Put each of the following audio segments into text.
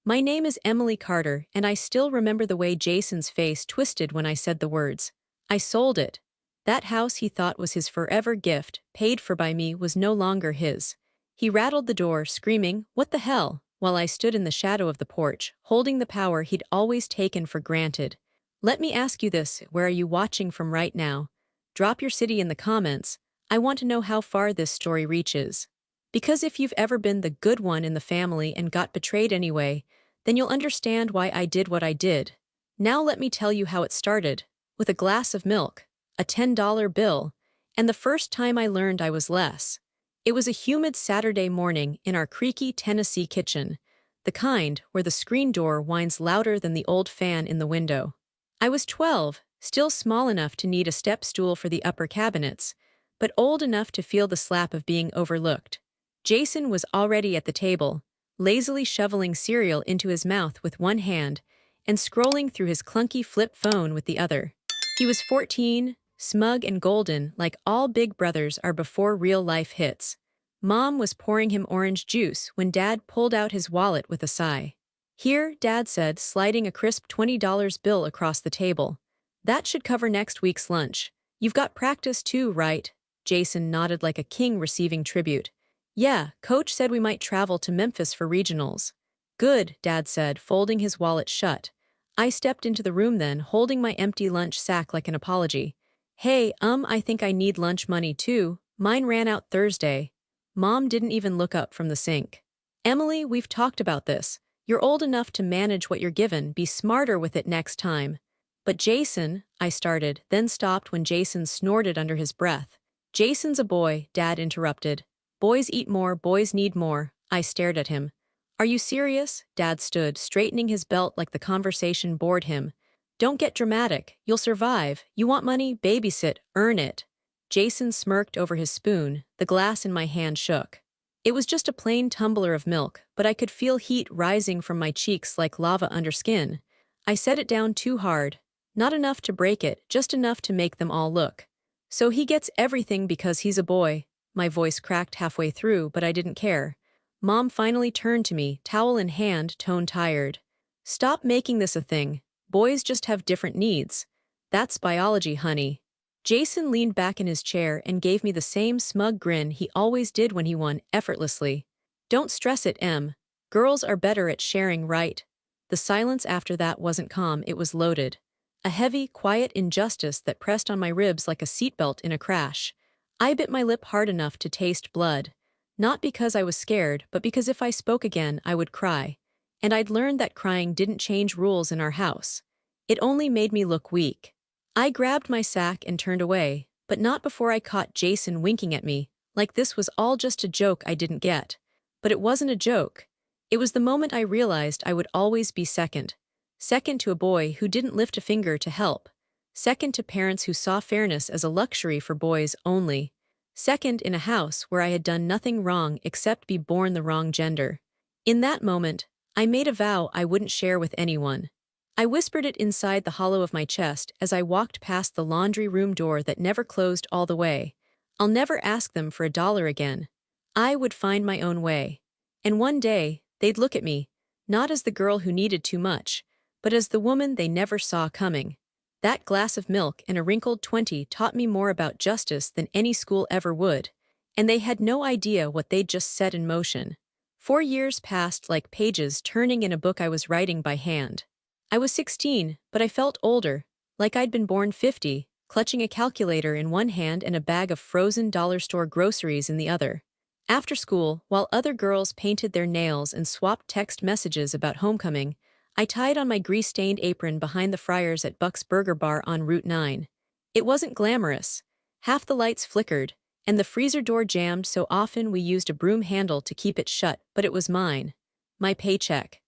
My name is Emily Carter, and I still remember the way Jason's face twisted when I said the words. I sold it. That house he thought was his forever gift, paid for by me, was no longer his. He rattled the door, screaming, "What the hell?" while I stood in the shadow of the porch, holding the power he'd always taken for granted. Let me ask you this, where are you watching from right now? Drop your city in the comments. I want to know how far this story reaches. Because if you've ever been the good one in the family and got betrayed anyway, then you'll understand why I did what I did. Now let me tell you how it started. With a glass of milk, a $10 bill, and the first time I learned I was less. It was a humid Saturday morning in our creaky Tennessee kitchen, the kind where the screen door whines louder than the old fan in the window. I was 12, still small enough to need a step stool for the upper cabinets, but old enough to feel the slap of being overlooked. Jason was already at the table, lazily shoveling cereal into his mouth with one hand and scrolling through his clunky flip phone with the other. He was 14, smug and golden like all big brothers are before real life hits. Mom was pouring him orange juice when Dad pulled out his wallet with a sigh. "Here," Dad said, sliding a crisp $20 bill across the table. "That should cover next week's lunch. You've got practice too, right?" Jason nodded like a king receiving tribute. "Yeah, Coach said we might travel to Memphis for regionals." "Good," Dad said, folding his wallet shut. I stepped into the room then, holding my empty lunch sack like an apology. "Hey, I think I need lunch money too. Mine ran out Thursday." Mom didn't even look up from the sink. "Emily, we've talked about this. You're old enough to manage what you're given, be smarter with it next time." "But Jason," I started, then stopped when Jason snorted under his breath. "Jason's a boy," Dad interrupted. "Boys eat more, boys need more." I stared at him. "Are you serious?" Dad stood, straightening his belt like the conversation bored him. "Don't get dramatic. You'll survive. You want money? Babysit. Earn it." Jason smirked over his spoon. The glass in my hand shook. It was just a plain tumbler of milk, but I could feel heat rising from my cheeks like lava under skin. I set it down too hard. Not enough to break it, just enough to make them all look. "So he gets everything because he's a boy." My voice cracked halfway through, but I didn't care. Mom finally turned to me, towel in hand, tone tired. "Stop making this a thing. Boys just have different needs. That's biology, honey." Jason leaned back in his chair and gave me the same smug grin he always did when he won, effortlessly. "Don't stress it, Em. Girls are better at sharing, right?" The silence after that wasn't calm, it was loaded. A heavy, quiet injustice that pressed on my ribs like a seatbelt in a crash. I bit my lip hard enough to taste blood. Not because I was scared, but because if I spoke again, I would cry. And I'd learned that crying didn't change rules in our house. It only made me look weak. I grabbed my sack and turned away, but not before I caught Jason winking at me, like this was all just a joke I didn't get. But it wasn't a joke. It was the moment I realized I would always be second. Second to a boy who didn't lift a finger to help. Second to parents who saw fairness as a luxury for boys only. Second in a house where I had done nothing wrong except be born the wrong gender. In that moment, I made a vow I wouldn't share with anyone. I whispered it inside the hollow of my chest as I walked past the laundry room door that never closed all the way. I'll never ask them for $1 again. I would find my own way. And one day, they'd look at me, not as the girl who needed too much, but as the woman they never saw coming. That glass of milk and a wrinkled 20 taught me more about justice than any school ever would, and they had no idea what they'd just set in motion. 4 years passed like pages turning in a book I was writing by hand. I was 16, but I felt older, like I'd been born 50, clutching a calculator in one hand and a bag of frozen dollar store groceries in the other. After school, while other girls painted their nails and swapped text messages about homecoming, I tied on my grease-stained apron behind the fryers at Buck's Burger Bar on Route 9. It wasn't glamorous. Half the lights flickered, and the freezer door jammed so often we used a broom handle to keep it shut, but it was mine. My paycheck.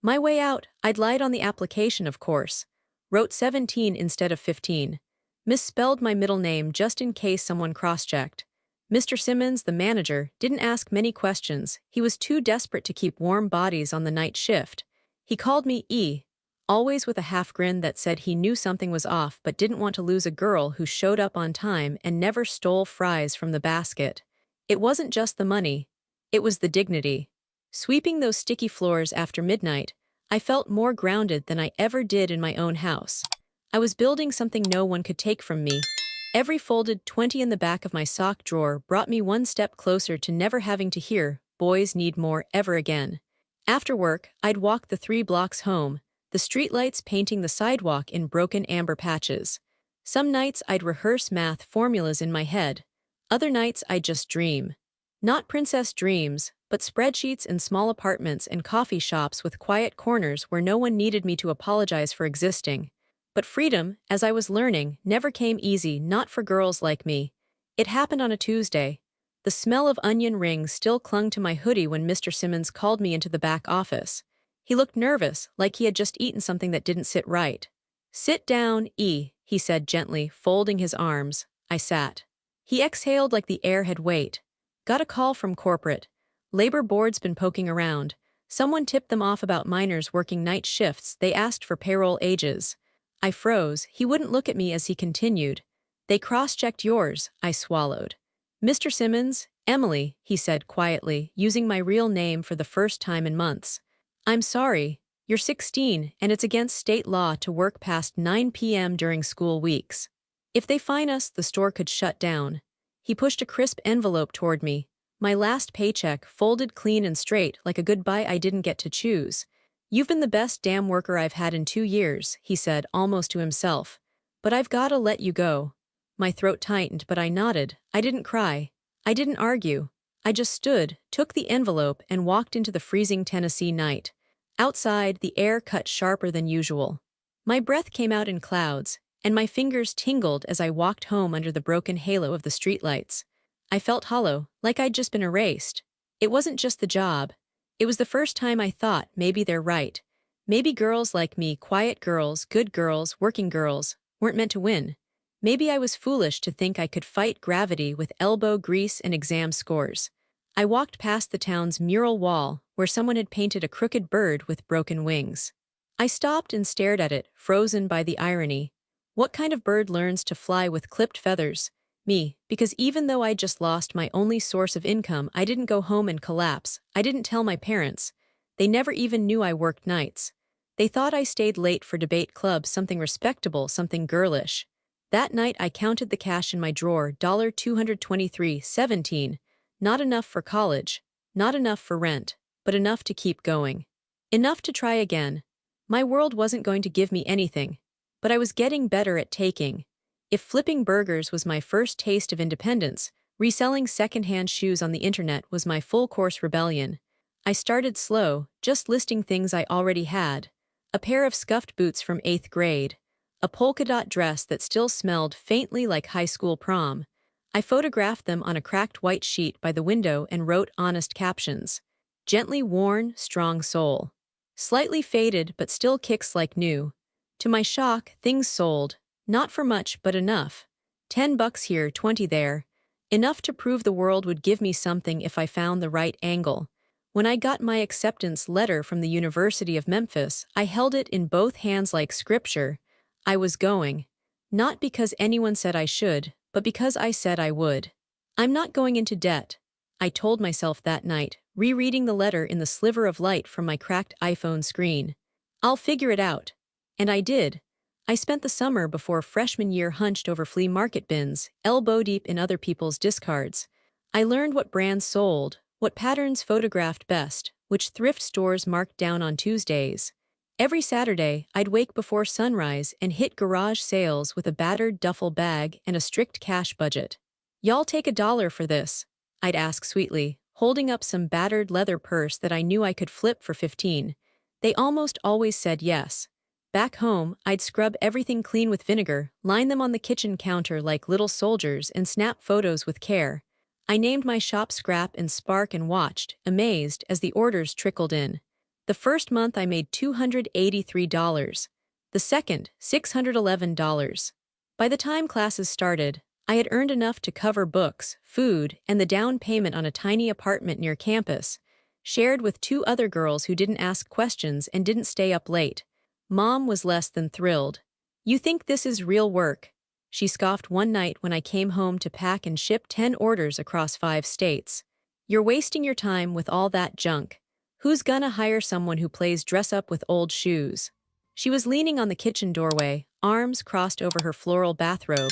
My way out, I'd lied on the application, of course. Wrote 17 instead of 15. Misspelled my middle name just in case someone cross-checked. Mr. Simmons, the manager, didn't ask many questions. He was too desperate to keep warm bodies on the night shift. He called me E, always with a half grin that said he knew something was off but didn't want to lose a girl who showed up on time and never stole fries from the basket. It wasn't just the money. It was the dignity. Sweeping those sticky floors after midnight, I felt more grounded than I ever did in my own house. I was building something no one could take from me. Every folded 20 in the back of my sock drawer brought me one step closer to never having to hear, "Boys need more," ever again. After work, I'd walk the 3 blocks home, the streetlights painting the sidewalk in broken amber patches. Some nights I'd rehearse math formulas in my head. Other nights I'd just dream. Not princess dreams, but spreadsheets in small apartments and coffee shops with quiet corners where no one needed me to apologize for existing. But freedom, as I was learning, never came easy, not for girls like me. It happened on a Tuesday. The smell of onion rings still clung to my hoodie when Mr. Simmons called me into the back office. He looked nervous, like he had just eaten something that didn't sit right. "Sit down, E," he said gently, folding his arms. I sat. He exhaled like the air had weight. "Got a call from corporate. Labor board's been poking around. Someone tipped them off about minors working night shifts. They asked for payroll ages." I froze. He wouldn't look at me as he continued. "They cross-checked yours," I swallowed. "Mr. Simmons, Emily," he said quietly, using my real name for the first time in months. "I'm sorry. You're 16, and it's against state law to work past 9 p.m. during school weeks. If they fine us, the store could shut down." He pushed a crisp envelope toward me. My last paycheck, folded clean and straight, like a goodbye I didn't get to choose. "You've been the best damn worker I've had in 2 years," he said, almost to himself. "But I've gotta let you go." My throat tightened, but I nodded. I didn't cry. I didn't argue. I just stood, took the envelope, and walked into the freezing Tennessee night. Outside, the air cut sharper than usual. My breath came out in clouds, and my fingers tingled as I walked home under the broken halo of the streetlights. I felt hollow, like I'd just been erased. It wasn't just the job. It was the first time I thought, maybe they're right. Maybe girls like me, quiet girls, good girls, working girls, weren't meant to win. Maybe I was foolish to think I could fight gravity with elbow grease and exam scores. I walked past the town's mural wall, where someone had painted a crooked bird with broken wings. I stopped and stared at it, frozen by the irony. What kind of bird learns to fly with clipped feathers? Me, because even though I just lost my only source of income, I didn't go home and collapse. I didn't tell my parents. They never even knew I worked nights. They thought I stayed late for debate club, something respectable, something girlish. That night I counted the cash in my drawer, $223.17. Not enough for college, not enough for rent, but enough to keep going. Enough to try again. My world wasn't going to give me anything, but I was getting better at taking. If flipping burgers was my first taste of independence, reselling secondhand shoes on the internet was my full-course rebellion. I started slow, just listing things I already had. A pair of scuffed boots from 8th grade. A polka-dot dress that still smelled faintly like high school prom. I photographed them on a cracked white sheet by the window and wrote honest captions. "Gently worn, strong soul. Slightly faded but still kicks like new." To my shock, things sold. Not for much, but enough. $10 here, 20 there. Enough to prove the world would give me something if I found the right angle. When I got my acceptance letter from the University of Memphis, I held it in both hands like scripture. I was going. Not because anyone said I should, but because I said I would. "I'm not going into debt," I told myself that night, rereading the letter in the sliver of light from my cracked iPhone screen. "I'll figure it out." And I did. I spent the summer before freshman year hunched over flea market bins, elbow-deep in other people's discards. I learned what brands sold, what patterns photographed best, which thrift stores marked down on Tuesdays. Every Saturday, I'd wake before sunrise and hit garage sales with a battered duffel bag and a strict cash budget. "Y'all take $1 for this," I'd ask sweetly, holding up some battered leather purse that I knew I could flip for 15. They almost always said yes. Back home, I'd scrub everything clean with vinegar, line them on the kitchen counter like little soldiers, and snap photos with care. I named my shop Scrap and Spark and watched, amazed, as the orders trickled in. The first month I made $283. The second, $611. By the time classes started, I had earned enough to cover books, food, and the down payment on a tiny apartment near campus, shared with 2 other girls who didn't ask questions and didn't stay up late. Mom was less than thrilled. "You think this is real work?" she scoffed one night when I came home to pack and ship 10 orders across 5 states. "You're wasting your time with all that junk." Who's gonna hire someone who plays dress up with old shoes? She was leaning on the kitchen doorway, arms crossed over her floral bathrobe.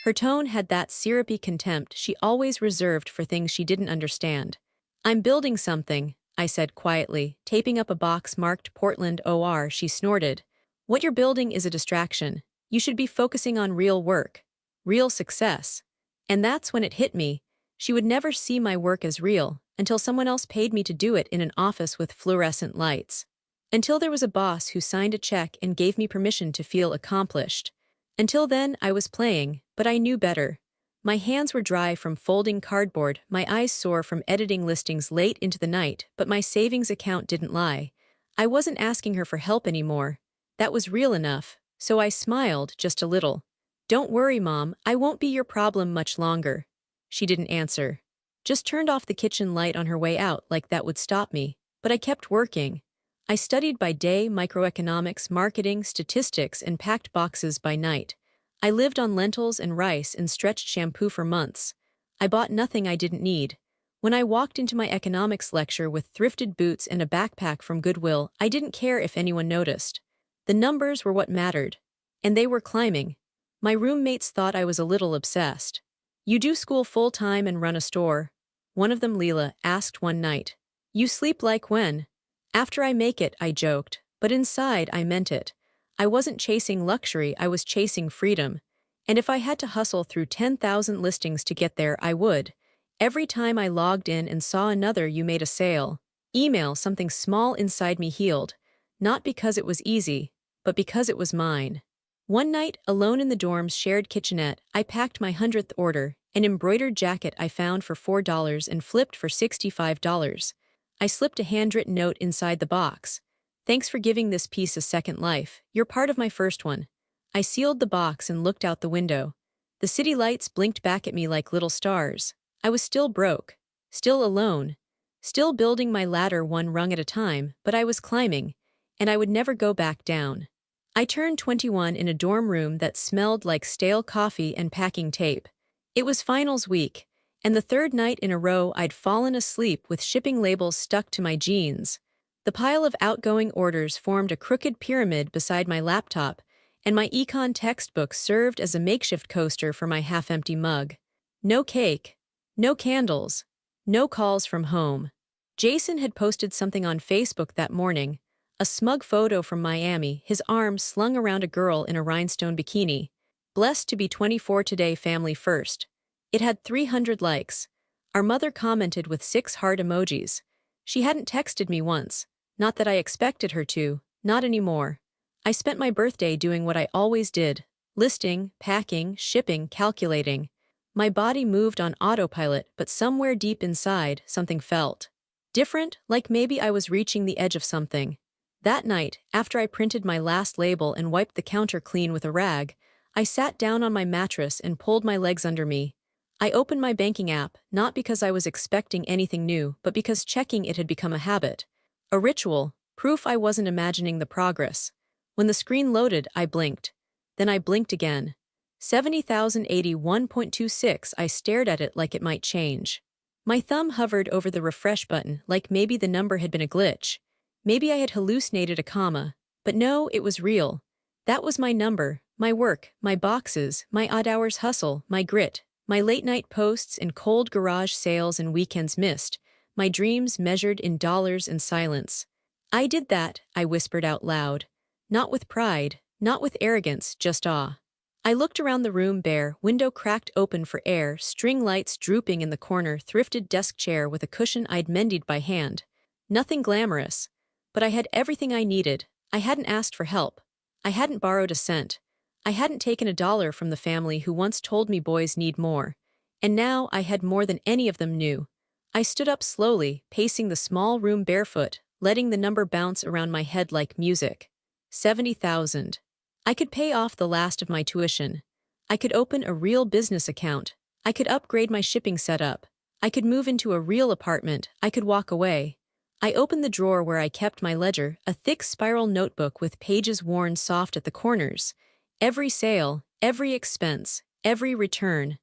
Her tone had that syrupy contempt she always reserved for things she didn't understand. I'm building something, I said quietly, taping up a box marked Portland OR. She snorted. What you're building is a distraction. You should be focusing on real work. Real success. And that's when it hit me. She would never see my work as real, until someone else paid me to do it in an office with fluorescent lights. Until there was a boss who signed a check and gave me permission to feel accomplished. Until then, I was playing, but I knew better. My hands were dry from folding cardboard, my eyes sore from editing listings late into the night, but my savings account didn't lie. I wasn't asking her for help anymore. That was real enough, so I smiled just a little. Don't worry, Mom, I won't be your problem much longer. She didn't answer. Just turned off the kitchen light on her way out like that would stop me, but I kept working. I studied by day microeconomics, marketing, statistics, and packed boxes by night. I lived on lentils and rice and stretched shampoo for months. I bought nothing I didn't need. When I walked into my economics lecture with thrifted boots and a backpack from Goodwill, I didn't care if anyone noticed. The numbers were what mattered. And they were climbing. My roommates thought I was a little obsessed. You do school full-time and run a store? One of them, Leela, asked one night. You sleep like when? After I make it, I joked, but inside I meant it. I wasn't chasing luxury, I was chasing freedom. And if I had to hustle through 10,000 listings to get there, I would. Every time I logged in and saw another "you made a sale" email, something small inside me healed. Not because it was easy, but because it was mine. One night, alone in the dorm's shared kitchenette, I packed my 100th order, an embroidered jacket I found for $4 and flipped for $65. I slipped a handwritten note inside the box. Thanks for giving this piece a second life. You're part of my first one. I sealed the box and looked out the window. The city lights blinked back at me like little stars. I was still broke. Still alone. Still building my ladder one rung at a time, but I was climbing. And I would never go back down. I turned 21 in a dorm room that smelled like stale coffee and packing tape. It was finals week, and the third night in a row I'd fallen asleep with shipping labels stuck to my jeans. The pile of outgoing orders formed a crooked pyramid beside my laptop, and my econ textbook served as a makeshift coaster for my half-empty mug. No cake. No candles. No calls from home. Jason had posted something on Facebook that morning. A smug photo from Miami, his arms slung around a girl in a rhinestone bikini. Blessed to be 24 today, family first. It had 300 likes. Our mother commented with 6 heart emojis. She hadn't texted me once. Not that I expected her to, not anymore. I spent my birthday doing what I always did. Listing, packing, shipping, calculating. My body moved on autopilot, but somewhere deep inside, something felt different, like maybe I was reaching the edge of something. That night, after I printed my last label and wiped the counter clean with a rag, I sat down on my mattress and pulled my legs under me. I opened my banking app, not because I was expecting anything new, but because checking it had become a habit. A ritual, proof I wasn't imagining the progress. When the screen loaded, I blinked. Then I blinked again. 70,081.26. I stared at it like it might change. My thumb hovered over the refresh button like maybe the number had been a glitch. Maybe I had hallucinated a comma, but no, it was real. That was my number, my work, my boxes, my odd-hours hustle, my grit, my late-night posts and cold garage sales and weekends missed, my dreams measured in dollars and silence. I did that, I whispered out loud. Not with pride, not with arrogance, just awe. I looked around the room bare, window cracked open for air, string lights drooping in the corner, thrifted desk chair with a cushion I'd mended by hand. Nothing glamorous. But I had everything I needed. I hadn't asked for help. I hadn't borrowed a cent. I hadn't taken $1 from the family who once told me boys need more. And now I had more than any of them knew. I stood up slowly, pacing the small room barefoot, letting the number bounce around my head like music. 70,000. I could pay off the last of my tuition. I could open a real business account. I could upgrade my shipping setup. I could move into a real apartment. I could walk away. I opened the drawer where I kept my ledger, a thick spiral notebook with pages worn soft at the corners. Every sale, every expense, every return.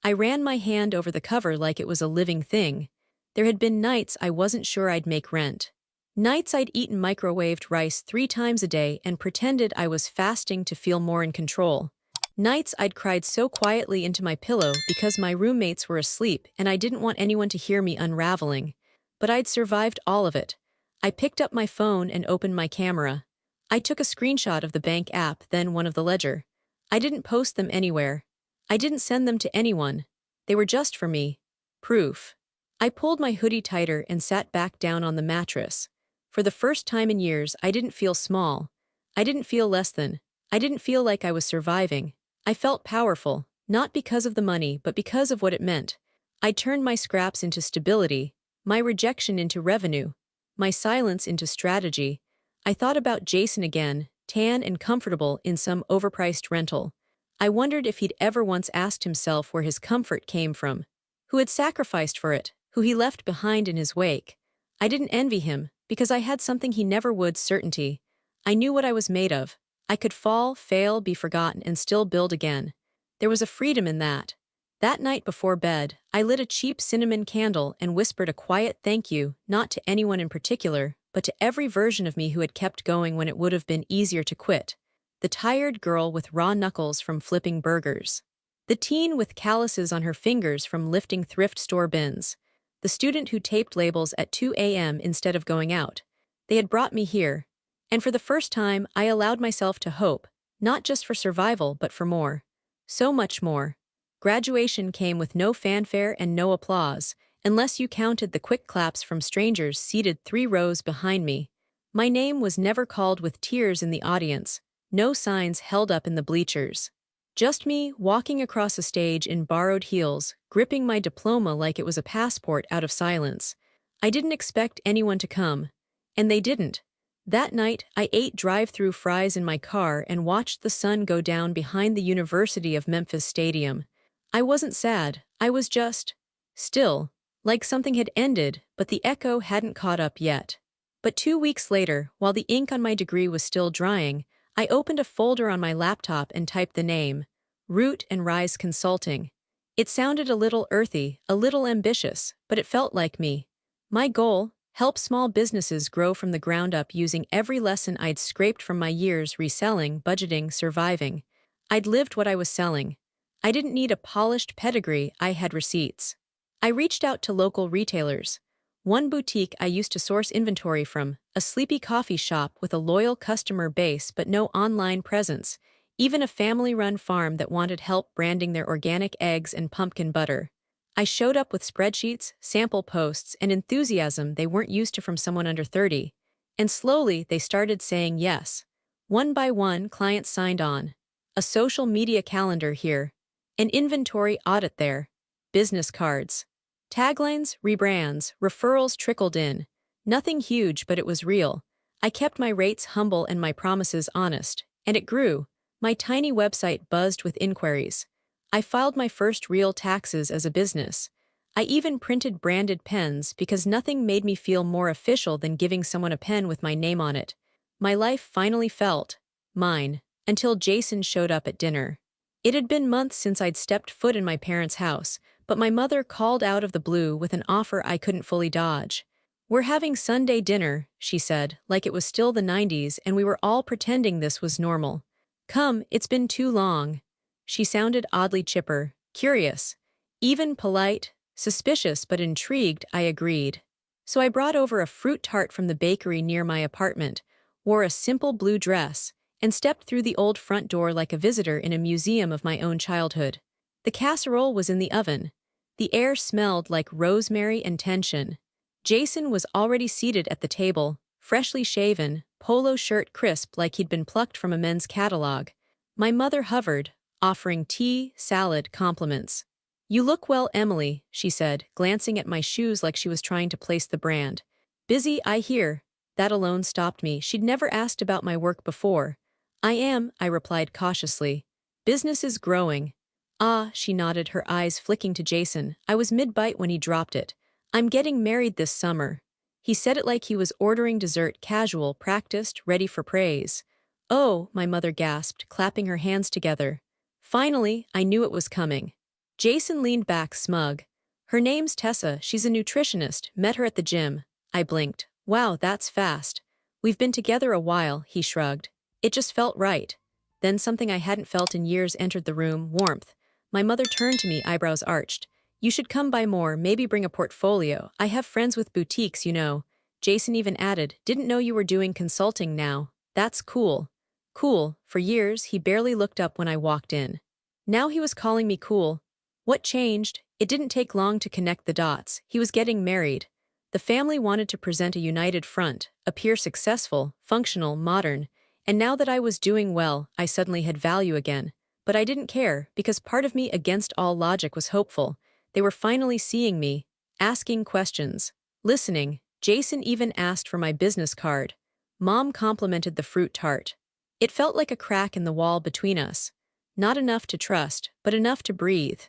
I ran my hand over the cover like it was a living thing. There had been nights I wasn't sure I'd make rent. Nights I'd eaten microwaved rice 3 times a day and pretended I was fasting to feel more in control. Nights I'd cried so quietly into my pillow because my roommates were asleep and I didn't want anyone to hear me unraveling. But I'd survived all of it. I picked up my phone and opened my camera. I took a screenshot of the bank app, then one of the ledger. I didn't post them anywhere. I didn't send them to anyone. They were just for me. Proof. I pulled my hoodie tighter and sat back down on the mattress. For the first time in years, I didn't feel small. I didn't feel less than. I didn't feel like I was surviving. I felt powerful, not because of the money, but because of what it meant. I turned my scraps into stability, my rejection into revenue, my silence into strategy. I thought about Jason again, tan and comfortable in some overpriced rental. I wondered if he'd ever once asked himself where his comfort came from, who had sacrificed for it, who he left behind in his wake. I didn't envy him, because I had something he never would: certainty. I knew what I was made of. I could fall, fail, be forgotten, and still build again. There was a freedom in that. That night before bed, I lit a cheap cinnamon candle and whispered a quiet thank you, not to anyone in particular, but to every version of me who had kept going when it would have been easier to quit. The tired girl with raw knuckles from flipping burgers. The teen with calluses on her fingers from lifting thrift store bins. The student who taped labels at 2 a.m. instead of going out. They had brought me here. And for the first time, I allowed myself to hope, not just for survival, but for more. So much more. Graduation came with no fanfare and no applause, unless you counted the quick claps from strangers seated 3 rows behind me. My name was never called with tears in the audience, no signs held up in the bleachers. Just me walking across a stage in borrowed heels, gripping my diploma like it was a passport out of silence. I didn't expect anyone to come. And they didn't. That night, I ate drive-through fries in my car and watched the sun go down behind the University of Memphis Stadium. I wasn't sad, I was just still, like something had ended, but the echo hadn't caught up yet. But 2 weeks later, while the ink on my degree was still drying, I opened a folder on my laptop and typed the name, Root and Rise Consulting. It sounded a little earthy, a little ambitious, but it felt like me. My goal: help small businesses grow from the ground up using every lesson I'd scraped from my years reselling, budgeting, surviving. I'd lived what I was selling. I didn't need a polished pedigree, I had receipts. I reached out to local retailers. One boutique I used to source inventory from, a sleepy coffee shop with a loyal customer base but no online presence, even a family-run farm that wanted help branding their organic eggs and pumpkin butter. I showed up with spreadsheets, sample posts, and enthusiasm they weren't used to from someone under 30. And slowly, they started saying yes. One by one, clients signed on. A social media calendar here. An inventory audit there. Business cards. Taglines, rebrands, referrals trickled in. Nothing huge, but it was real. I kept my rates humble and my promises honest. And it grew. My tiny website buzzed with inquiries. I filed my first real taxes as a business. I even printed branded pens because nothing made me feel more official than giving someone a pen with my name on it. My life finally felt mine, until Jason showed up at dinner. It had been months since I'd stepped foot in my parents' house, but my mother called out of the blue with an offer I couldn't fully dodge. "We're having Sunday dinner," she said, like it was still the 90s and we were all pretending this was normal. "Come, it's been too long." She sounded oddly chipper, curious, even polite, suspicious but intrigued. I agreed. So I brought over a fruit tart from the bakery near my apartment, wore a simple blue dress, and stepped through the old front door like a visitor in a museum of my own childhood. The casserole was in the oven. The air smelled like rosemary and tension. Jason was already seated at the table, freshly shaven, polo shirt crisp like he'd been plucked from a men's catalog. My mother hovered, offering tea, salad, compliments. "You look well, Emily," she said, glancing at my shoes like she was trying to place the brand. "Busy, I hear." That alone stopped me. She'd never asked about my work before. "I am," I replied cautiously. "Business is growing." "Ah," she nodded, her eyes flicking to Jason. I was mid-bite when he dropped it. "I'm getting married this summer." He said it like he was ordering dessert, casual, practiced, ready for praise. "Oh," my mother gasped, clapping her hands together. Finally, I knew it was coming. Jason leaned back, smug. "Her name's Tessa, she's a nutritionist, met her at the gym." I blinked. Wow, that's fast. We've been together a while, he shrugged. It just felt right. Then something I hadn't felt in years entered the room, warmth. My mother turned to me, eyebrows arched. You should come by more, maybe bring a portfolio. I have friends with boutiques, you know. Jason even added, didn't know you were doing consulting now. That's cool. Cool. For years, he barely looked up when I walked in. Now he was calling me cool. What changed? It didn't take long to connect the dots. He was getting married. The family wanted to present a united front, appear successful, functional, modern, and now that I was doing well, I suddenly had value again. But I didn't care, because part of me against all logic was hopeful. They were finally seeing me, asking questions, listening. Jason even asked for my business card. Mom complimented the fruit tart. It felt like a crack in the wall between us. Not enough to trust, but enough to breathe.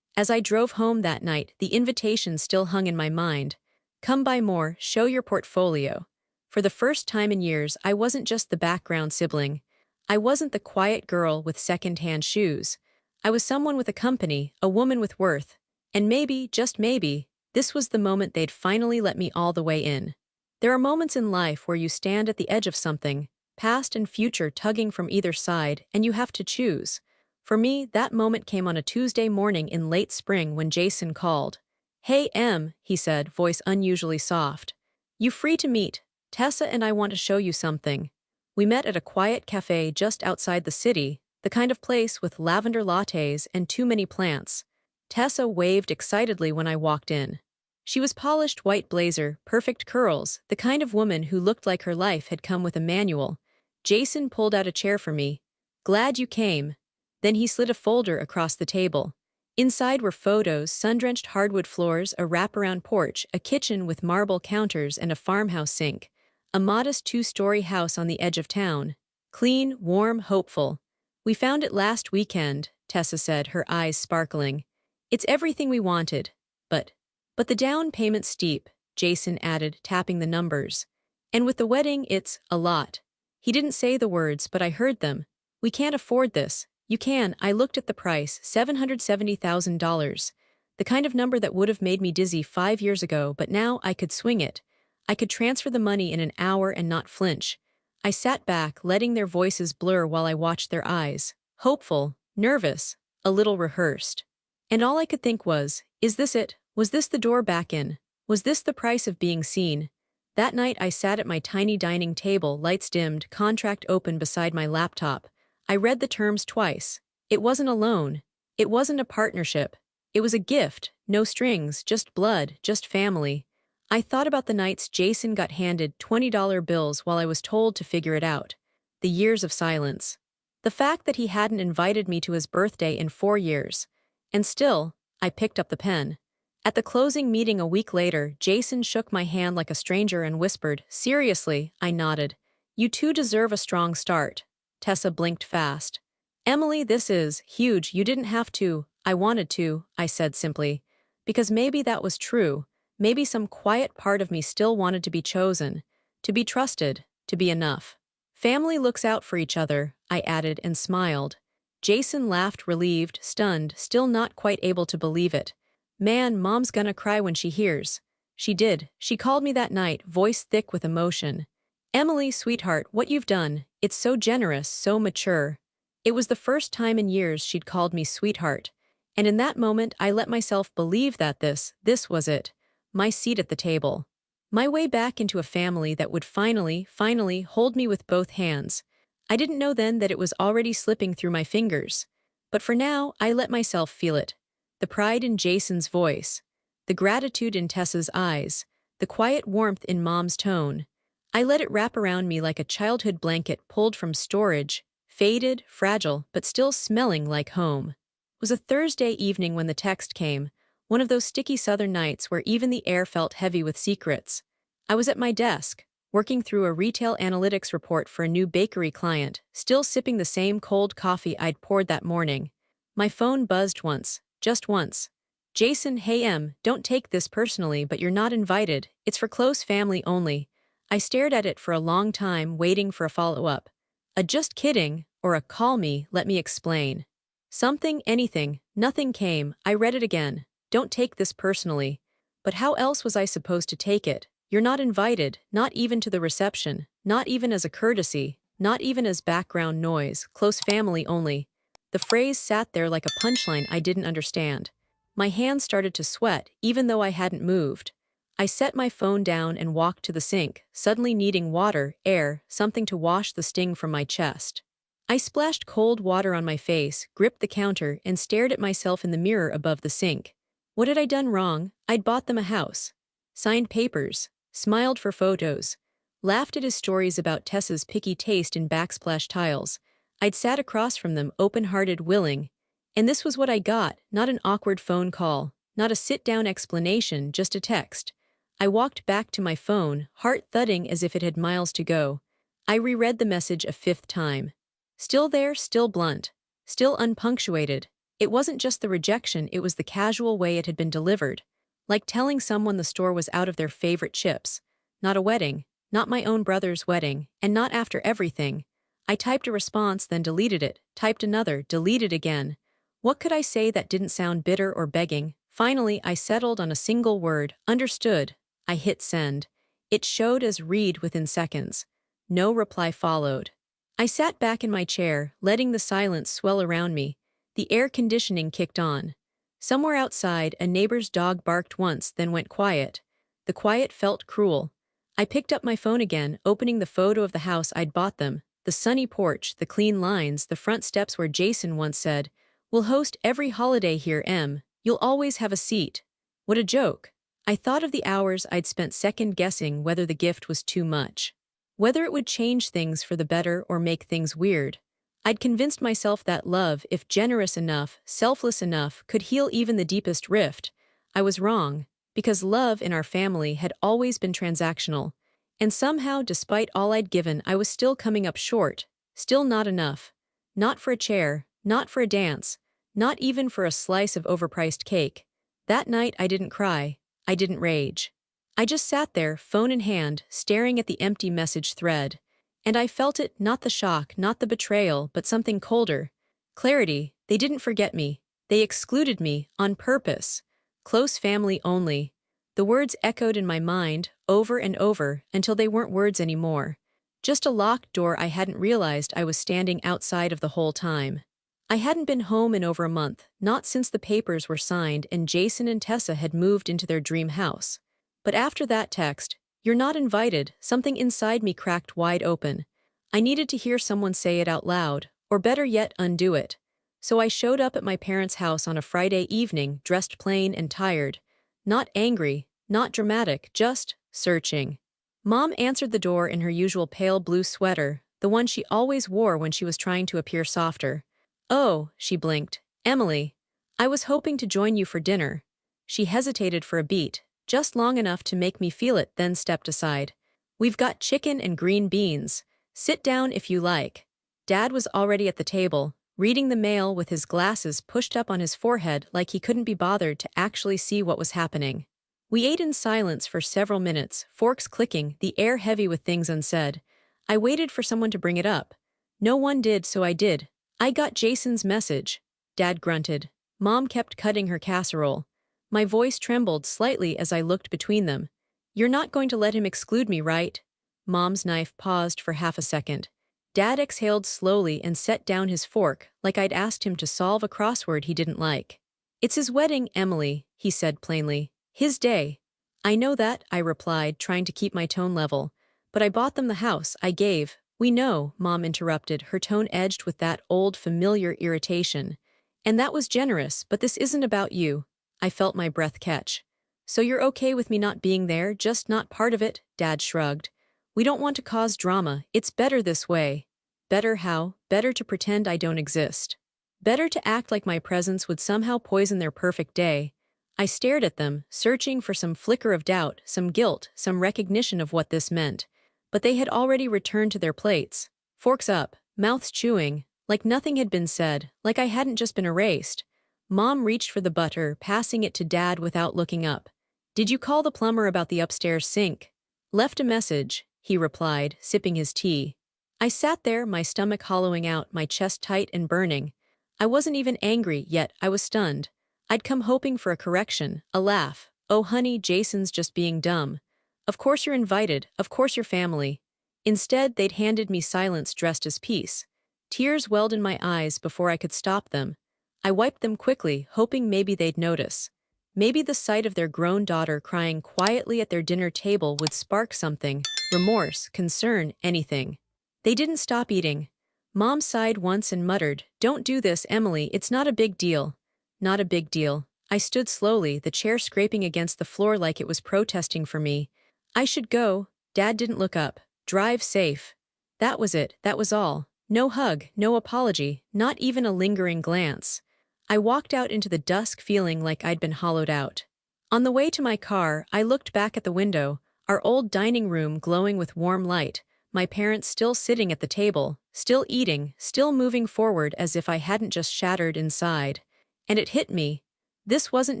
As I drove home that night, the invitation still hung in my mind. Come by more, show your portfolio. For the first time in years, I wasn't just the background sibling. I wasn't the quiet girl with second-hand shoes. I was someone with a company, a woman with worth. And maybe, just maybe, this was the moment they'd finally let me all the way in. There are moments in life where you stand at the edge of something, past and future tugging from either side, and you have to choose. For me, that moment came on a Tuesday morning in late spring when Jason called. Hey, Em, he said, voice unusually soft. You free to meet? Tessa and I want to show you something. We met at a quiet cafe just outside the city, the kind of place with lavender lattes and too many plants. Tessa waved excitedly when I walked in. She was polished white blazer, perfect curls, the kind of woman who looked like her life had come with a manual. Jason pulled out a chair for me. Glad you came. Then he slid a folder across the table. Inside were photos, sun-drenched hardwood floors, a wraparound porch, a kitchen with marble counters and a farmhouse sink. A modest two-story house on the edge of town. Clean, warm, hopeful. We found it last weekend, Tessa said, her eyes sparkling. It's everything we wanted. But the down payment's steep, Jason added, tapping the numbers. And with the wedding, it's a lot. He didn't say the words, but I heard them. We can't afford this. You can. I looked at the price, $770,000. The kind of number that would have made me dizzy 5 years ago, but now I could swing it. I could transfer the money in an hour and not flinch. I sat back, letting their voices blur while I watched their eyes. Hopeful, nervous, a little rehearsed. And all I could think was, is this it? Was this the door back in? Was this the price of being seen? That night I sat at my tiny dining table, lights dimmed, contract open beside my laptop. I read the terms twice. It wasn't a loan. It wasn't a partnership. It was a gift, no strings, just blood, just family. I thought about the nights Jason got handed $20 bills while I was told to figure it out. The years of silence. The fact that he hadn't invited me to his birthday in 4 years. And still, I picked up the pen. At the closing meeting a week later, Jason shook my hand like a stranger and whispered, seriously, I nodded. You two deserve a strong start. Tessa blinked fast. Emily, this is huge. You didn't have to. I wanted to, I said simply. Because maybe that was true. Maybe some quiet part of me still wanted to be chosen, to be trusted, to be enough. Family looks out for each other, I added and smiled. Jason laughed, relieved, stunned, still not quite able to believe it. Man, Mom's gonna cry when she hears. She did. She called me that night, voice thick with emotion. Emily, sweetheart, what you've done, it's so generous, so mature. It was the first time in years she'd called me sweetheart. And in that moment, I let myself believe that this was it. My seat at the table. My way back into a family that would finally hold me with both hands. I didn't know then that it was already slipping through my fingers. But for now, I let myself feel it. The pride in Jason's voice. The gratitude in Tessa's eyes. The quiet warmth in Mom's tone. I let it wrap around me like a childhood blanket pulled from storage, faded, fragile, but still smelling like home. It was a Thursday evening when the text came, one of those sticky southern nights where even the air felt heavy with secrets. I was at my desk, working through a retail analytics report for a new bakery client, still sipping the same cold coffee I'd poured that morning. My phone buzzed once, just once. Jason, hey Em, don't take this personally, but you're not invited. It's for close family only. I stared at it for a long time, waiting for a follow-up. A just kidding, or a call me, let me explain. Something, anything, nothing came. I read it again. Don't take this personally. But how else was I supposed to take it? You're not invited, not even to the reception, not even as a courtesy, not even as background noise, close family only. The phrase sat there like a punchline I didn't understand. My hands started to sweat, even though I hadn't moved. I set my phone down and walked to the sink, suddenly needing water, air, something to wash the sting from my chest. I splashed cold water on my face, gripped the counter, and stared at myself in the mirror above the sink. What had I done wrong? I'd bought them a house. Signed papers. Smiled for photos. Laughed at his stories about Tessa's picky taste in backsplash tiles. I'd sat across from them, open-hearted, willing. And this was what I got, not an awkward phone call, not a sit-down explanation, just a text. I walked back to my phone, heart thudding as if it had miles to go. I reread the message a fifth time. Still there, still blunt. Still unpunctuated. It wasn't just the rejection, it was the casual way it had been delivered. Like telling someone the store was out of their favorite chips. Not a wedding, not my own brother's wedding, and not after everything. I typed a response, then deleted it, typed another, deleted again. What could I say that didn't sound bitter or begging? Finally, I settled on a single word, understood. I hit send. It showed as read within seconds. No reply followed. I sat back in my chair, letting the silence swell around me. The air conditioning kicked on. Somewhere outside, a neighbor's dog barked once, then went quiet. The quiet felt cruel. I picked up my phone again, opening the photo of the house I'd bought them. The sunny porch, the clean lines, the front steps where Jason once said, "We'll host every holiday here, Em. You'll always have a seat." What a joke. I thought of the hours I'd spent second-guessing whether the gift was too much. Whether it would change things for the better or make things weird. I'd convinced myself that love, if generous enough, selfless enough, could heal even the deepest rift. I was wrong, because love in our family had always been transactional. And somehow, despite all I'd given, I was still coming up short, still not enough. Not for a chair, not for a dance, not even for a slice of overpriced cake. That night I didn't cry, I didn't rage. I just sat there, phone in hand, staring at the empty message thread. And I felt it, not the shock, not the betrayal, but something colder. Clarity. They didn't forget me. They excluded me, on purpose. Close family only. The words echoed in my mind, over and over, until they weren't words anymore. Just a locked door I hadn't realized I was standing outside of the whole time. I hadn't been home in over a month, not since the papers were signed and Jason and Tessa had moved into their dream house. But after that text, "You're not invited," something inside me cracked wide open. I needed to hear someone say it out loud, or better yet, undo it. So I showed up at my parents' house on a Friday evening, dressed plain and tired. Not angry, not dramatic, just searching. Mom answered the door in her usual pale blue sweater, the one she always wore when she was trying to appear softer. "Oh," she blinked. "Emily. I was hoping to join you for dinner." She hesitated for a beat, just long enough to make me feel it, then stepped aside. "We've got chicken and green beans. Sit down if you like." Dad was already at the table, reading the mail with his glasses pushed up on his forehead like he couldn't be bothered to actually see what was happening. We ate in silence for several minutes, forks clicking, the air heavy with things unsaid. I waited for someone to bring it up. No one did, so I did. "I got Jason's message." Dad grunted. Mom kept cutting her casserole. My voice trembled slightly as I looked between them. "You're not going to let him exclude me, right?" Mom's knife paused for half a second. Dad exhaled slowly and set down his fork, like I'd asked him to solve a crossword he didn't like. "It's his wedding, Emily," he said plainly. "His day." "I know that," I replied, trying to keep my tone level. "But I bought them the house, I gave." "We know," Mom interrupted, her tone edged with that old familiar irritation. "And that was generous, but this isn't about you." I felt my breath catch. "So you're okay with me not being there, just not part of it?" Dad shrugged. "We don't want to cause drama, it's better this way." Better how? Better to pretend I don't exist. Better to act like my presence would somehow poison their perfect day. I stared at them, searching for some flicker of doubt, some guilt, some recognition of what this meant. But they had already returned to their plates. Forks up, mouths chewing, like nothing had been said, like I hadn't just been erased. Mom reached for the butter, passing it to Dad without looking up. "Did you call the plumber about the upstairs sink?" "Left a message," he replied, sipping his tea. I sat there, my stomach hollowing out, my chest tight and burning. I wasn't even angry, yet I was stunned. I'd come hoping for a correction, a laugh. "Oh honey, Jason's just being dumb." Of course you're invited, of course your family. Instead, they'd handed me silence dressed as peace. Tears welled in my eyes before I could stop them. I wiped them quickly, hoping maybe they'd notice. Maybe the sight of their grown daughter crying quietly at their dinner table would spark something, remorse, concern, anything. They didn't stop eating. Mom sighed once and muttered, "Don't do this, Emily, it's not a big deal." Not a big deal. I stood slowly, the chair scraping against the floor like it was protesting for me. I should go. Dad didn't look up. Drive safe. That was it, that was all. No hug, no apology, not even a lingering glance. I walked out into the dusk feeling like I'd been hollowed out. On the way to my car, I looked back at the window, our old dining room glowing with warm light, my parents still sitting at the table, still eating, still moving forward as if I hadn't just shattered inside. And it hit me. This wasn't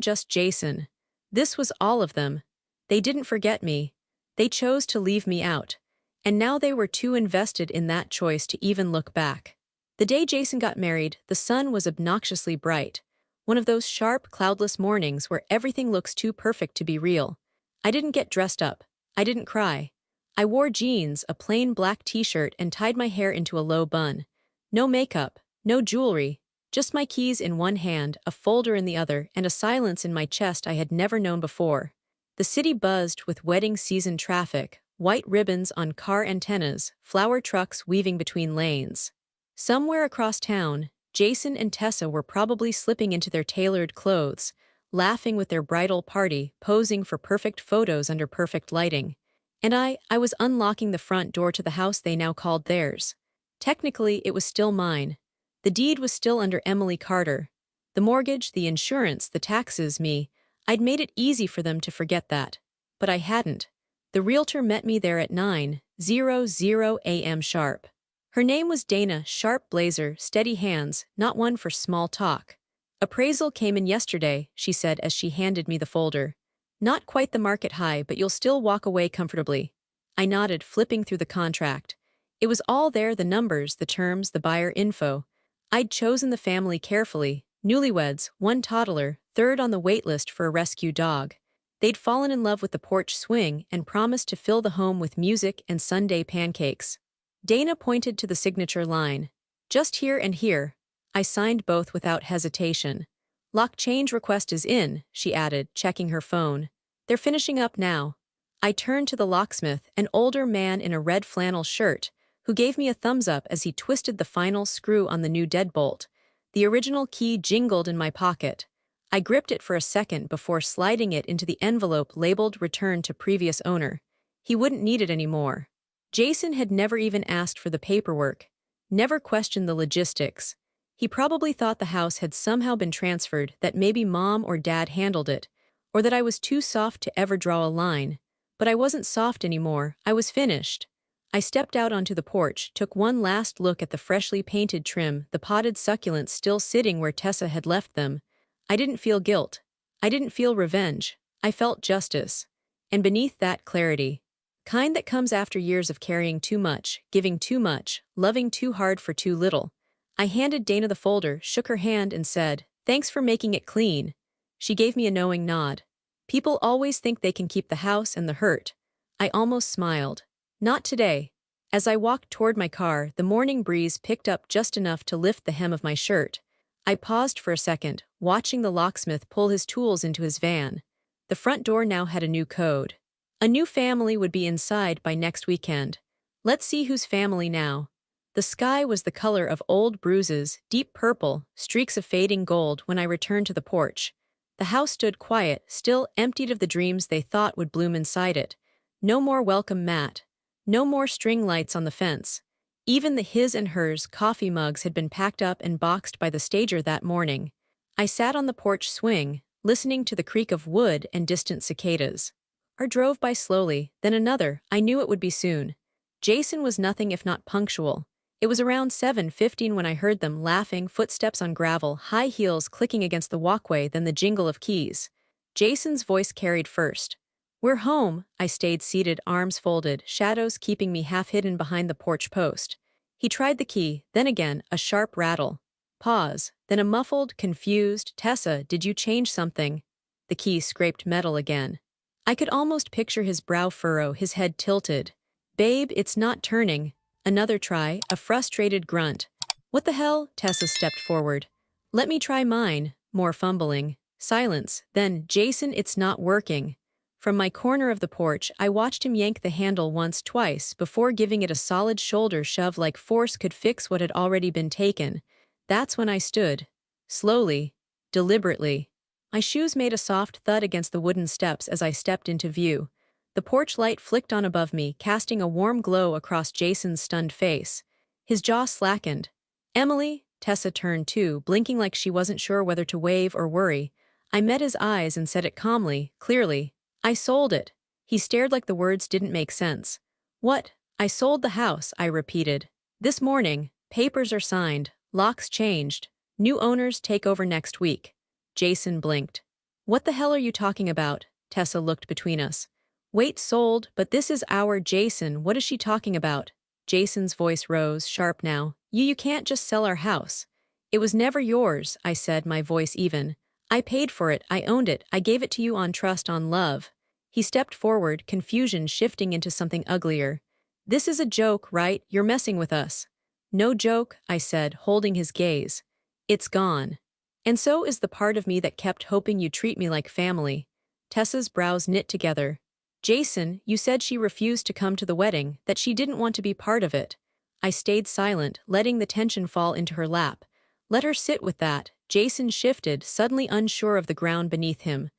just Jason. This was all of them. They didn't forget me. They chose to leave me out. And now they were too invested in that choice to even look back. The day Jason got married, the sun was obnoxiously bright. One of those sharp, cloudless mornings where everything looks too perfect to be real. I didn't get dressed up. I didn't cry. I wore jeans, a plain black t-shirt, and tied my hair into a low bun. No makeup, no jewelry, just my keys in one hand, a folder in the other, and a silence in my chest I had never known before. The city buzzed with wedding season traffic, white ribbons on car antennas, flower trucks weaving between lanes. Somewhere across town, Jason and Tessa were probably slipping into their tailored clothes, laughing with their bridal party, posing for perfect photos under perfect lighting. And I was unlocking the front door to the house they now called theirs. Technically, it was still mine. The deed was still under Emily Carter. The mortgage, the insurance, the taxes, me. I'd made it easy for them to forget that. But I hadn't. The realtor met me there at 9:00 a.m. sharp. Her name was Dana, sharp blazer, steady hands, not one for small talk. "Appraisal came in yesterday," she said as she handed me the folder. "Not quite the market high, but you'll still walk away comfortably." I nodded, flipping through the contract. It was all there, the numbers, the terms, the buyer info. I'd chosen the family carefully. Newlyweds, one toddler, third on the wait list for a rescue dog. They'd fallen in love with the porch swing and promised to fill the home with music and Sunday pancakes. Dana pointed to the signature line. "Just here and here." I signed both without hesitation. "Lock change request is in," she added, checking her phone. "They're finishing up now." I turned to the locksmith, an older man in a red flannel shirt, who gave me a thumbs up as he twisted the final screw on the new deadbolt. The original key jingled in my pocket. I gripped it for a second before sliding it into the envelope labeled "Return to Previous Owner." He wouldn't need it anymore. Jason had never even asked for the paperwork, never questioned the logistics. He probably thought the house had somehow been transferred, that maybe Mom or Dad handled it, or that I was too soft to ever draw a line. But I wasn't soft anymore, I was finished. I stepped out onto the porch, took one last look at the freshly painted trim, the potted succulents still sitting where Tessa had left them. I didn't feel guilt. I didn't feel revenge. I felt justice. And beneath that, clarity. Kind that comes after years of carrying too much, giving too much, loving too hard for too little. I handed Dana the folder, shook her hand, and said, "Thanks for making it clean." She gave me a knowing nod. People always think they can keep the house and the hurt. I almost smiled. Not today. As I walked toward my car, the morning breeze picked up just enough to lift the hem of my shirt. I paused for a second, watching the locksmith pull his tools into his van. The front door now had a new code. A new family would be inside by next weekend. Let's see whose family now. The sky was the color of old bruises, deep purple, streaks of fading gold when I returned to the porch. The house stood quiet, still emptied of the dreams they thought would bloom inside it. No more welcome mat. No more string lights on the fence. Even the his and hers coffee mugs had been packed up and boxed by the stager that morning. I sat on the porch swing, listening to the creak of wood and distant cicadas. Or drove by slowly, then another. I knew it would be soon. Jason was nothing if not punctual. It was around 7:15 when I heard them, laughing, footsteps on gravel, high heels clicking against the walkway, then the jingle of keys. Jason's voice carried first. "We're home." I stayed seated, arms folded, shadows keeping me half hidden behind the porch post. He tried the key, then again, a sharp rattle. Pause, then a muffled, confused, "Tessa, did you change something?" The key scraped metal again. I could almost picture his brow furrow, his head tilted. Babe, it's not turning. Another try, a frustrated grunt. What the hell? Tessa stepped forward. Let me try mine. More fumbling. Silence. Then, Jason, it's not working. From my corner of the porch, I watched him yank the handle once, twice, before giving it a solid shoulder shove like force could fix what had already been taken. That's when I stood. Slowly. Deliberately. My shoes made a soft thud against the wooden steps as I stepped into view. The porch light flicked on above me, casting a warm glow across Jason's stunned face. His jaw slackened. Emily? Tessa turned too, blinking like she wasn't sure whether to wave or worry. I met his eyes and said it calmly, clearly. I sold it. He stared like the words didn't make sense. What? I sold the house, I repeated. This morning. Papers are signed. Locks changed. New owners take over next week. Jason blinked. What the hell are you talking about? Tessa looked between us. Wait, sold, but this is our Jason. What is she talking about? Jason's voice rose, sharp now. You can't just sell our house. It was never yours, I said, my voice even. I paid for it, I owned it, I gave it to you on trust, on love. He stepped forward, confusion shifting into something uglier. This is a joke, right? You're messing with us. No joke, I said, holding his gaze. It's gone. And so is the part of me that kept hoping you'd treat me like family. Tessa's brows knit together. Jason, you said she refused to come to the wedding, that she didn't want to be part of it. I stayed silent, letting the tension fall into her lap. Let her sit with that. Jason shifted, suddenly unsure of the ground beneath him.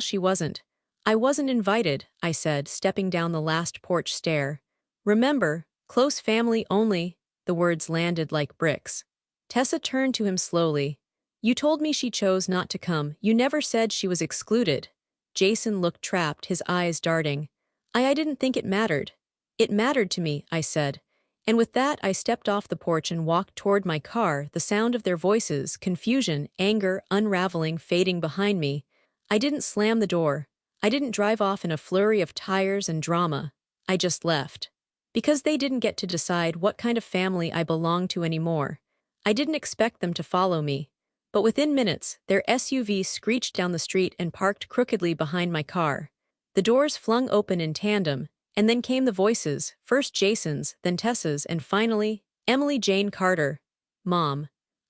She wasn't. I wasn't invited, I said, stepping down the last porch stair. Remember, close family only. The words landed like bricks. Tessa turned to him slowly. You told me she chose not to come. You never said she was excluded. Jason looked trapped, his eyes darting. I didn't think it mattered. It mattered to me, I said. And with that I stepped off the porch and walked toward my car, the sound of their voices, confusion, anger, unraveling, fading behind me. I didn't slam the door. I didn't drive off in a flurry of tires and drama. I just left. Because they didn't get to decide what kind of family I belonged to anymore. I didn't expect them to follow me. But within minutes, their SUV screeched down the street and parked crookedly behind my car. The doors flung open in tandem, and then came the voices, first Jason's, then Tessa's, and finally, Emily Jane Carter. Mom.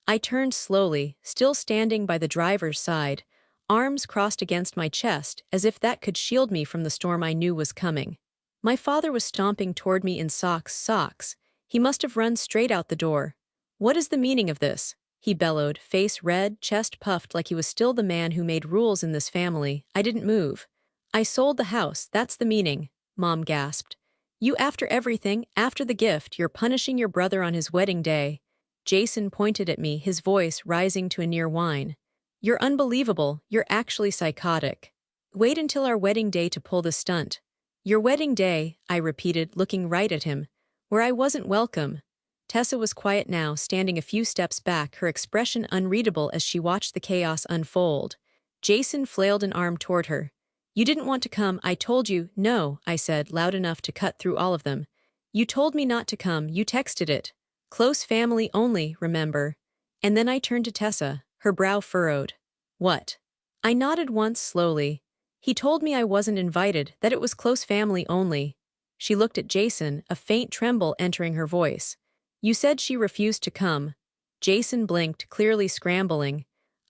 I turned slowly, still standing by the driver's side, arms crossed against my chest, as if that could shield me from the storm I knew was coming. My father was stomping toward me in socks. He must have run straight out the door. What is the meaning of this? He bellowed, face red, chest puffed like he was still the man who made rules in this family. I didn't move. I sold the house, that's the meaning, Mom gasped. You after everything, after the gift, you're punishing your brother on his wedding day. Jason pointed at me, his voice rising to a near whine. You're unbelievable, you're actually psychotic. Wait until our wedding day to pull the stunt. Your wedding day, I repeated, looking right at him. Where I wasn't welcome. Tessa was quiet now, standing a few steps back, her expression unreadable as she watched the chaos unfold. Jason flailed an arm toward her. You didn't want to come, I told you. No, I said, loud enough to cut through all of them. You told me not to come, you texted it. Close family only, remember. And then I turned to Tessa, her brow furrowed. What? I nodded once slowly. He told me I wasn't invited, that it was close family only. She looked at Jason, a faint tremble entering her voice. You said she refused to come. Jason blinked, clearly scrambling.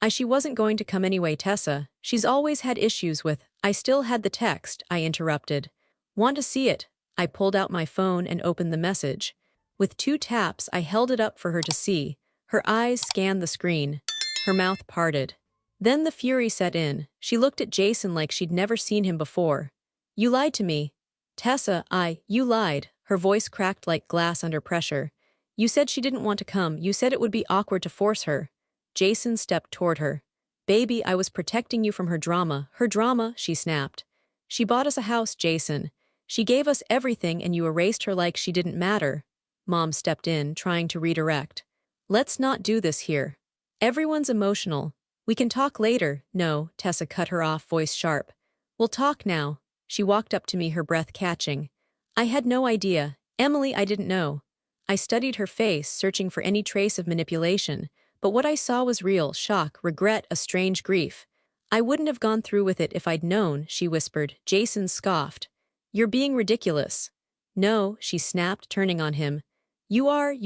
She wasn't going to come anyway, Tessa. She's always had issues with. I still had the text, I interrupted. Want to see it? I pulled out my phone and opened the message. With 2 taps, I held it up for her to see. Her eyes scanned the screen. Her mouth parted. Then the fury set in. She looked at Jason like she'd never seen him before. You lied to me. Tessa, you lied. Her voice cracked like glass under pressure. You said she didn't want to come. You said it would be awkward to force her. Jason stepped toward her. Baby, I was protecting you from her drama. Her drama, she snapped. She bought us a house, Jason. She gave us everything and you erased her like she didn't matter. Mom stepped in, trying to redirect. Let's not do this here. Everyone's emotional. We can talk later. No, Tessa cut her off, voice sharp. We'll talk now. She walked up to me, her breath catching. I had no idea. Emily, I didn't know. I studied her face, searching for any trace of manipulation, but what I saw was real shock, regret, a strange grief. I wouldn't have gone through with it if I'd known, she whispered. Jason scoffed. You're being ridiculous. No, she snapped, turning on him. You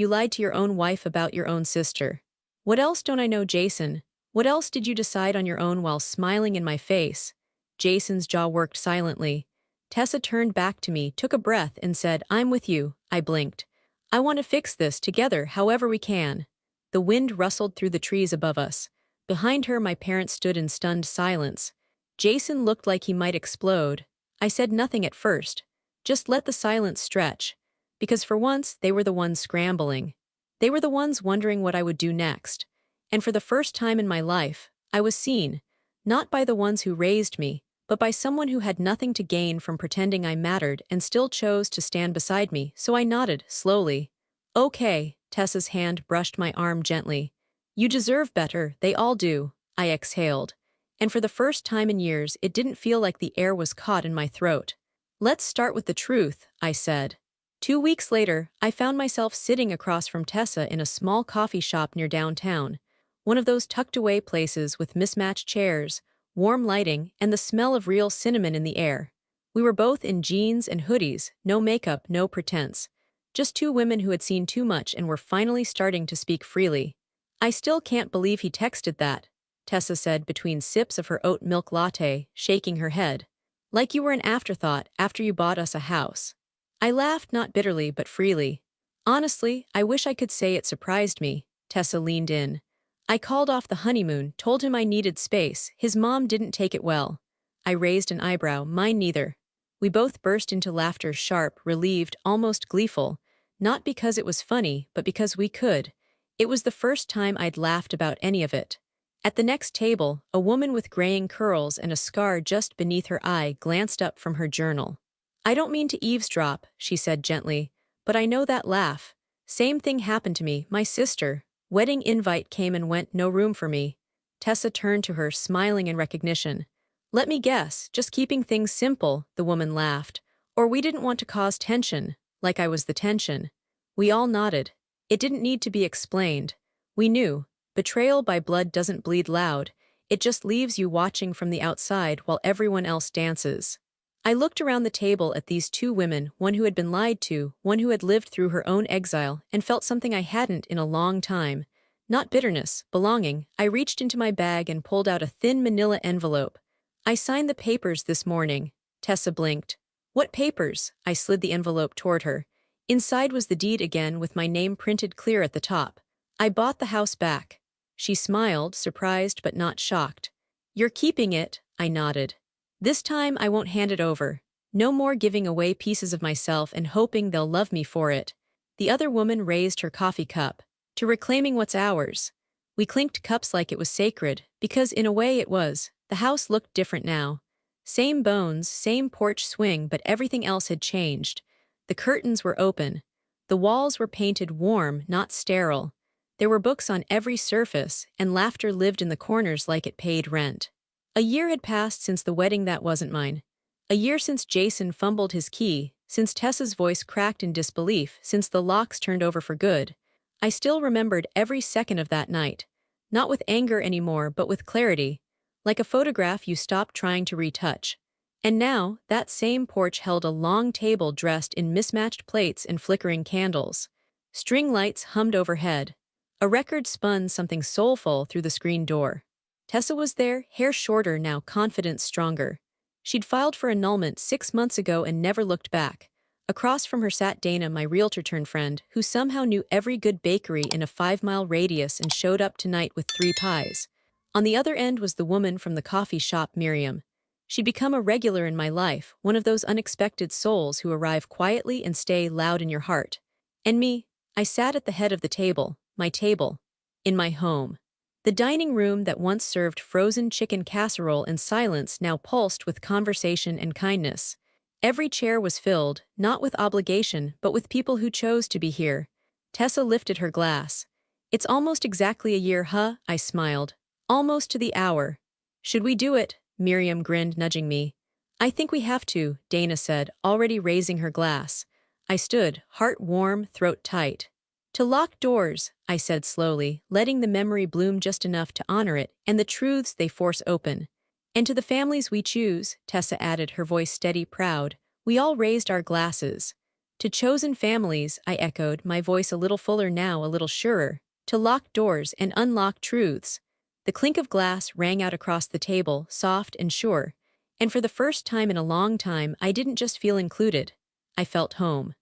lied to your own wife about your own sister. What else don't I know, Jason? What else did you decide on your own while smiling in my face? Jason's jaw worked silently. Tessa turned back to me, took a breath, and said, I'm with you. I blinked. I want to fix this together however we can. The wind rustled through the trees above us. Behind her, my parents stood in stunned silence. Jason looked like he might explode. I said nothing at first. Just let the silence stretch. Because for once, they were the ones scrambling. They were the ones wondering what I would do next. And for the first time in my life, I was seen, not by the ones who raised me, but by someone who had nothing to gain from pretending I mattered and still chose to stand beside me, so I nodded, slowly. Okay, Tessa's hand brushed my arm gently. You deserve better, they all do, I exhaled. And for the first time in years, it didn't feel like the air was caught in my throat. Let's start with the truth, I said. 2 weeks later, I found myself sitting across from Tessa in a small coffee shop near downtown. One of those tucked-away places with mismatched chairs, warm lighting, and the smell of real cinnamon in the air. We were both in jeans and hoodies, no makeup, no pretense. Just two women who had seen too much and were finally starting to speak freely. I still can't believe he texted that, Tessa said between sips of her oat milk latte, shaking her head. Like you were an afterthought after you bought us a house. I laughed, not bitterly but freely. Honestly, I wish I could say it surprised me. Tessa leaned in. I called off the honeymoon, told him I needed space. His mom didn't take it well. I raised an eyebrow, mine neither. We both burst into laughter, sharp, relieved, almost gleeful. Not because it was funny, but because we could. It was the first time I'd laughed about any of it. At the next table, a woman with graying curls and a scar just beneath her eye glanced up from her journal. I don't mean to eavesdrop, she said gently, but I know that laugh. Same thing happened to me, my sister. Wedding invite came and went, no room for me. Tessa turned to her, smiling in recognition. Let me guess, just keeping things simple, the woman laughed. Or we didn't want to cause tension, like I was the tension. We all nodded. It didn't need to be explained. We knew. Betrayal by blood doesn't bleed loud. It just leaves you watching from the outside while everyone else dances. I looked around the table at these two women, one who had been lied to, one who had lived through her own exile, and felt something I hadn't in a long time. Not bitterness, belonging. I reached into my bag and pulled out a thin manila envelope. I signed the papers this morning. Tessa blinked. What papers? I slid the envelope toward her. Inside was the deed again, with my name printed clear at the top. I bought the house back. She smiled, surprised but not shocked. You're keeping it, I nodded. This time I won't hand it over. No more giving away pieces of myself and hoping they'll love me for it. The other woman raised her coffee cup. To reclaiming what's ours. We clinked cups like it was sacred, because in a way it was. The house looked different now. Same bones, same porch swing, but everything else had changed. The curtains were open. The walls were painted warm, not sterile. There were books on every surface, and laughter lived in the corners like it paid rent. A year had passed since the wedding that wasn't mine. A year since Jason fumbled his key, since Tessa's voice cracked in disbelief, since the locks turned over for good. I still remembered every second of that night. Not with anger anymore, but with clarity. Like a photograph you stop trying to retouch. And now, that same porch held a long table dressed in mismatched plates and flickering candles. String lights hummed overhead. A record spun something soulful through the screen door. Tessa was there, hair shorter now, confidence stronger. She'd filed for annulment 6 months ago and never looked back. Across from her sat Dana, my realtor-turned-friend, who somehow knew every good bakery in a 5-mile radius and showed up tonight with 3 pies. On the other end was the woman from the coffee shop, Miriam. She'd become a regular in my life, one of those unexpected souls who arrive quietly and stay loud in your heart. And me, I sat at the head of the table, my table, in my home. The dining room that once served frozen chicken casserole in silence now pulsed with conversation and kindness. Every chair was filled, not with obligation, but with people who chose to be here. Tessa lifted her glass. It's almost exactly a year, huh? I smiled. Almost to the hour. Should we do it? Miriam grinned, nudging me. I think we have to, Dana said, already raising her glass. I stood, heart warm, throat tight. To lock doors, I said slowly, letting the memory bloom just enough to honor it, and the truths they force open. And to the families we choose, Tessa added, her voice steady, proud. We all raised our glasses. To chosen families, I echoed, my voice a little fuller now, a little surer. To locked doors and unlocked truths. The clink of glass rang out across the table, soft and sure. And for the first time in a long time, I didn't just feel included. I felt home.